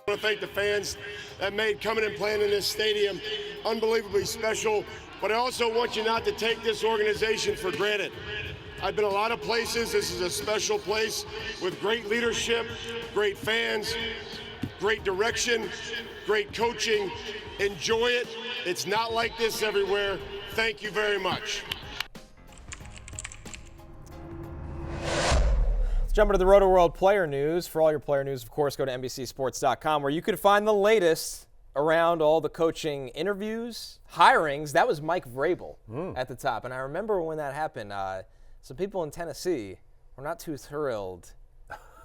I want to thank the fans that made coming and playing in this stadium unbelievably special, but I also want you not to take this organization for granted. I've been a lot of places. This is a special place with great leadership, great fans, great direction, great coaching. Enjoy it. It's not like this everywhere. Thank you very much. Let's jump into the Roto-World player news. For all your player news, of course, go to NBCSports.com, where you can find the latest around all the coaching interviews, hirings. That was Mike Vrabel at the top. And I remember when that happened, some people in Tennessee were not too thrilled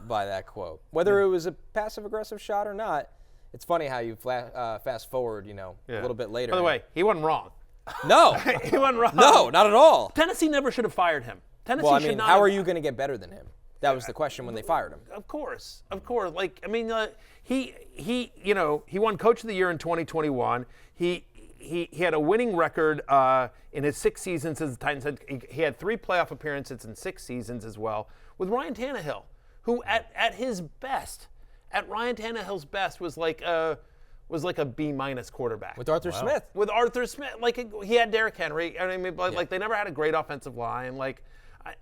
by that quote. Whether it was a passive-aggressive shot or not, it's funny how you fast forward, a little bit later. By the way, he wasn't wrong. No. He wasn't wrong. No, not at all. Tennessee never should have fired him. Tennessee Well, I should mean, not how have- are you going to get better than him? That was the question when they fired him. Of course. Like, I mean, he won Coach of the Year in 2021. He had a winning record in his 6 seasons as the Titans. He had 3 playoff appearances in 6 seasons as well with Ryan Tannehill, who at his best, at Ryan Tannehill's best, was like a B- quarterback. With Arthur Smith. With Arthur Smith, he had Derrick Henry. I mean, like they never had a great offensive line.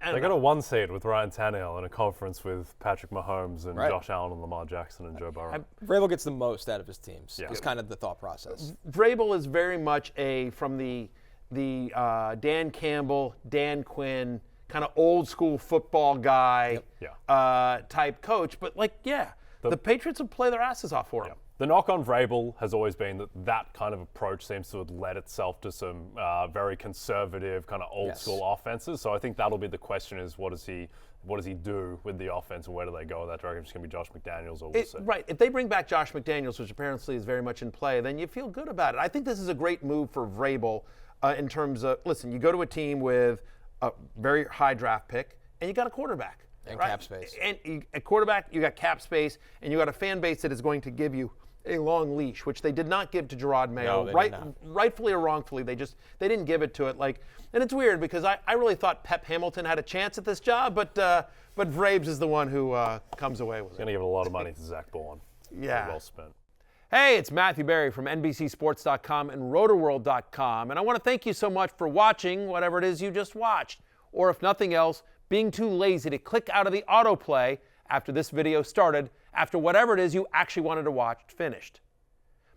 They got a 1 seed with Ryan Tannehill and a conference with Patrick Mahomes and Josh Allen and Lamar Jackson and Joe Burrow. Vrabel gets the most out of his teams. Yeah. It's kind of the thought process. Vrabel is very much from the Dan Campbell, Dan Quinn, kind of old school football guy type coach. But the Patriots would play their asses off for him. Yeah. The knock on Vrabel has always been that kind of approach seems to have led itself to some very conservative, kind of old school offenses. So I think that'll be the question: is what does he do with the offense, and where do they go in that direction? It's going to be Josh McDaniels, or we'll see. Right. If they bring back Josh McDaniels, which apparently is very much in play, then you feel good about it. I think this is a great move for Vrabel in terms of, listen, you go to a team with a very high draft pick, and you got a quarterback. And cap space. And a quarterback, you got cap space, and you got a fan base that is going to give you a long leash, which they did not give to Jerod Mayo. No, rightfully or wrongfully, they didn't give it to it. And it's weird because I really thought Pep Hamilton had a chance at this job, but Vrabes is the one who comes away with it. He's going to give a lot of money to Zach Bourne. Yeah. Well spent. Hey, it's Matthew Berry from NBCSports.com and RotoWorld.com, and I want to thank you so much for watching whatever it is you just watched, or if nothing else, being too lazy to click out of the autoplay after this video started, after whatever it is you actually wanted to watch finished.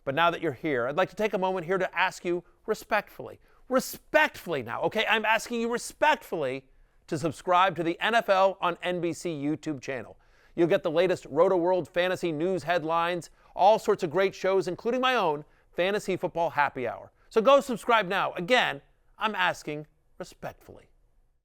But now that you're here, I'd like to take a moment here to ask you respectfully now, okay? I'm asking you respectfully to subscribe to the NFL on NBC YouTube channel. You'll get the latest Roto-World fantasy news headlines, all sorts of great shows, including my own Fantasy Football Happy Hour. So go subscribe now. Again, I'm asking respectfully.